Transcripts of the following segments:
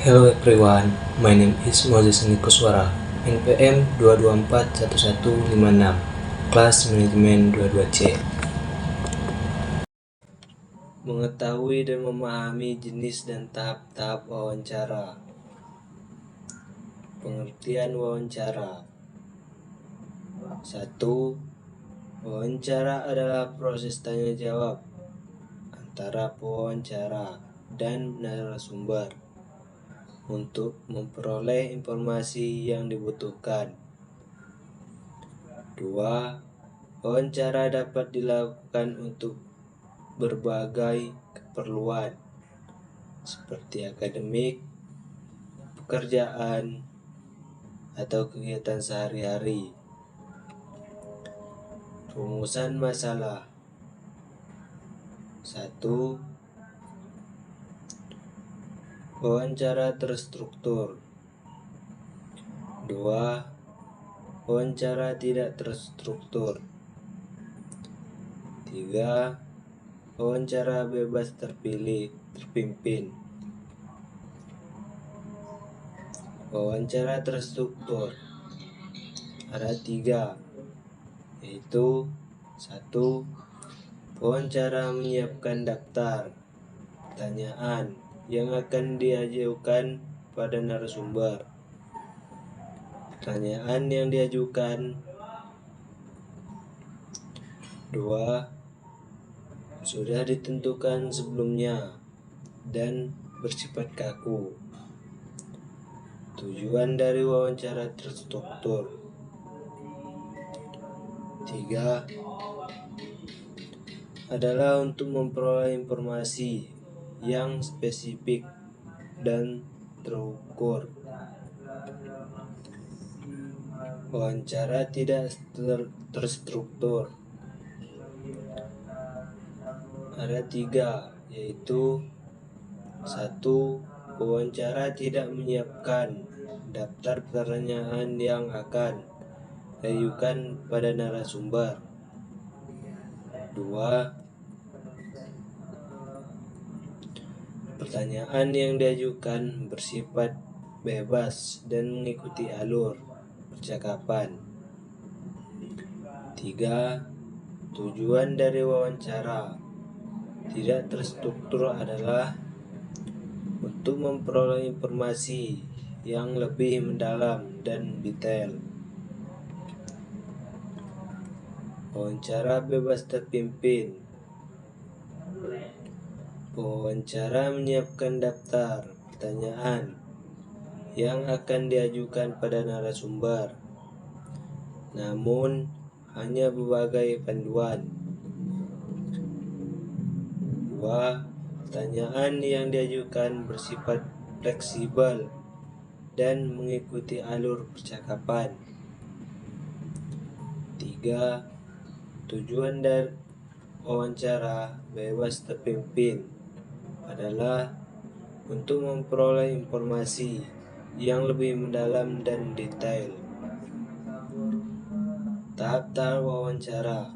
Hello everyone, my name is Moses Nikuswara, NPM 2241156, kelas manajemen 22C. Mengetahui dan memahami jenis dan tahap-tahap wawancara. Pengertian wawancara. 1. Wawancara adalah proses tanya jawab antara pewawancara dan narasumber untuk memperoleh informasi yang dibutuhkan. 2. Wawancara dapat dilakukan untuk berbagai keperluan seperti akademik, pekerjaan, atau kegiatan sehari-hari. Rumusan masalah. 1. Wawancara terstruktur. 2. Wawancara tidak terstruktur. 3. Wawancara bebas terpimpin. Wawancara terstruktur ada 3, yaitu 1. Wawancara menyiapkan daftar pertanyaan yang akan diajukan pada narasumber. Pertanyaan yang diajukan. 2. Sudah ditentukan sebelumnya dan bersifat kaku. Tujuan dari wawancara terstruktur. 3. Adalah untuk memperoleh informasi yang spesifik dan terukur. Wawancara tidak terstruktur ada 3, yaitu 1. Wawancara tidak menyiapkan daftar pertanyaan yang akan diajukan pada narasumber. 2. Pertanyaan yang diajukan bersifat bebas dan mengikuti alur percakapan. 3. Tujuan dari wawancara tidak terstruktur adalah untuk memperoleh informasi yang lebih mendalam dan detail. Wawancara bebas terpimpin. Wawancara menyiapkan daftar pertanyaan yang akan diajukan pada narasumber, namun hanya berbagai panduan. 2. Pertanyaan yang diajukan bersifat fleksibel dan mengikuti alur percakapan. 3. Tujuan dari wawancara bebas terpimpin adalah untuk memperoleh informasi yang lebih mendalam dan detail. Tahap-tahap wawancara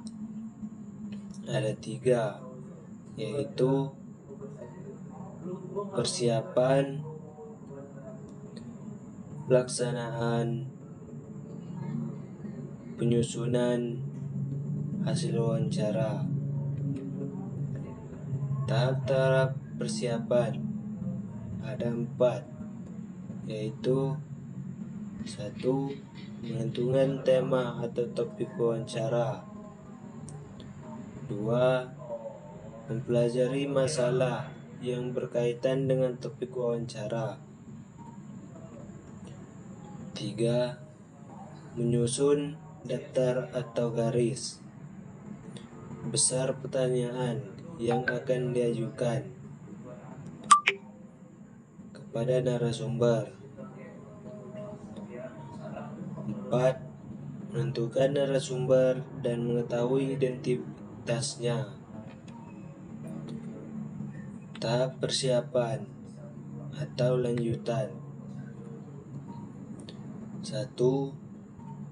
ada 3, yaitu persiapan, pelaksanaan, penyusunan hasil wawancara. Tahap-tahap persiapan ada 4, yaitu 1. Menentukan tema atau topik wawancara. 2. Mempelajari masalah yang berkaitan dengan topik wawancara. 3. Menyusun daftar atau garis besar pertanyaan yang akan diajukan kepada narasumber. 4. Menentukan narasumber dan mengetahui identitasnya. Tahap persiapan atau lanjutan. 1.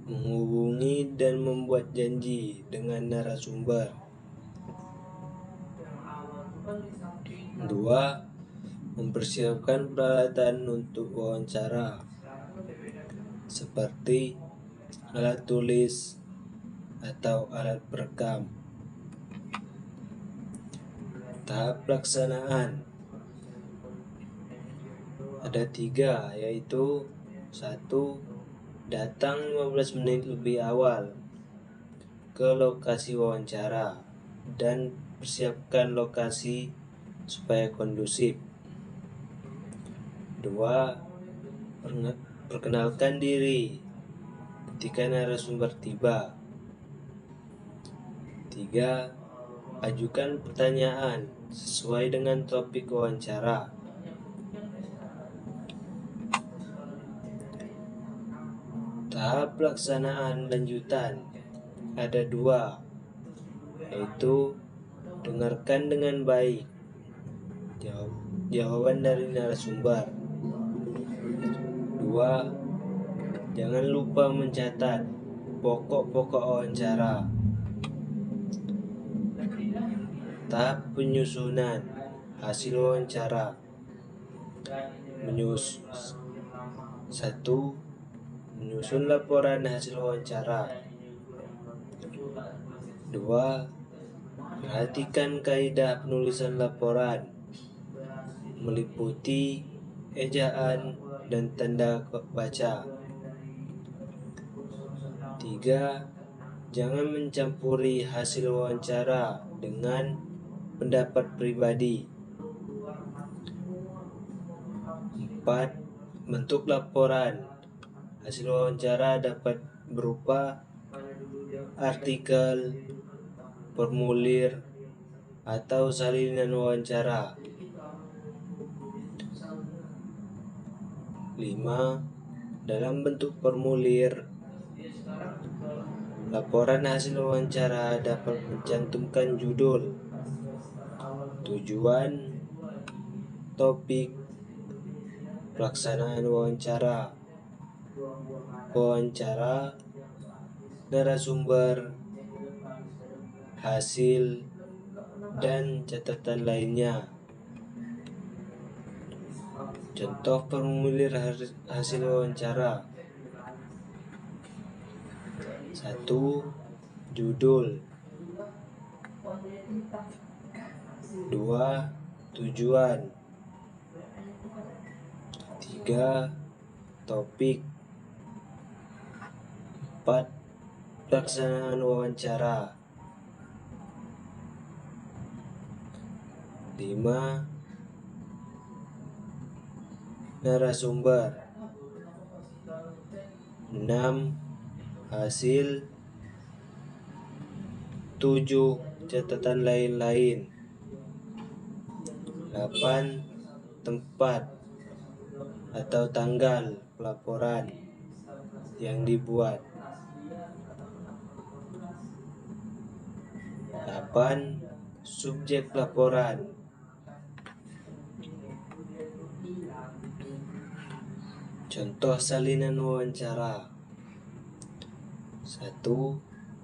Menghubungi dan membuat janji dengan narasumber. 2. Mempersiapkan peralatan untuk wawancara seperti alat tulis atau alat perekam. Tahap pelaksanaan ada 3, yaitu 1. Datang 15 menit lebih awal ke lokasi wawancara dan persiapkan lokasi supaya kondusif. 2. Perkenalkan diri ketika narasumber tiba. 3. Ajukan pertanyaan sesuai dengan topik wawancara. Tahap pelaksanaan lanjutan ada 2, yaitu dengarkan dengan baik jawaban dari narasumber. 2. Jangan lupa mencatat pokok-pokok wawancara. Tahap penyusunan hasil wawancara. 1. Menyusun laporan hasil wawancara. 2. Perhatikan kaidah penulisan laporan, meliputi ejaan dan tanda baca. 3. Jangan mencampuri hasil wawancara dengan pendapat pribadi. 4. Bentuk laporan hasil wawancara dapat berupa artikel, formulir, atau salinan wawancara. 5. Dalam bentuk formulir, laporan hasil wawancara dapat mencantumkan judul, tujuan, topik, pelaksanaan wawancara, narasumber, hasil, dan catatan lainnya. Contoh formulir hasil wawancara. 1. Judul. 2. Tujuan. 3. Topik. 4. Pelaksanaan wawancara. 5. Narasumber. 6. Hasil. 7. Catatan lain-lain. 8. Tempat atau tanggal pelaporan yang dibuat. 8. Subjek laporan. Contoh salinan wawancara. 1.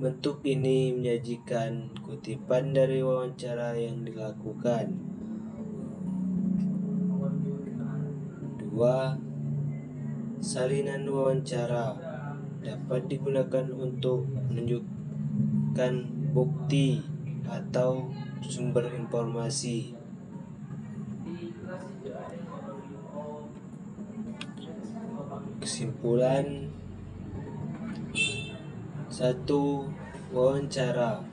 Bentuk ini menyajikan kutipan dari wawancara yang dilakukan. 2. Salinan wawancara dapat digunakan untuk menunjukkan bukti atau sumber informasi. Kesimpulan. 1. Wawancara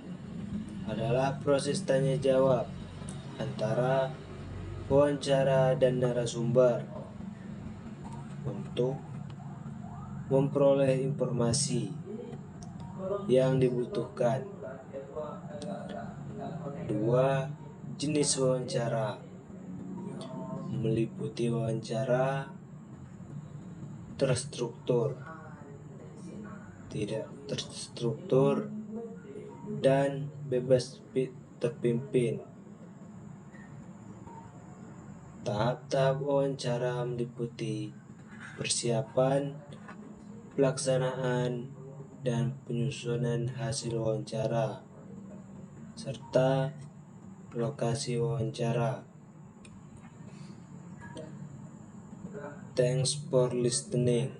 adalah proses tanya jawab antara wawancara dan narasumber untuk memperoleh informasi yang dibutuhkan. 2. Jenis wawancara meliputi wawancara terstruktur, tidak terstruktur, dan bebas terpimpin. Tahap-tahap wawancara meliputi persiapan, pelaksanaan, dan penyusunan hasil wawancara, serta lokasi wawancara. Thanks for listening.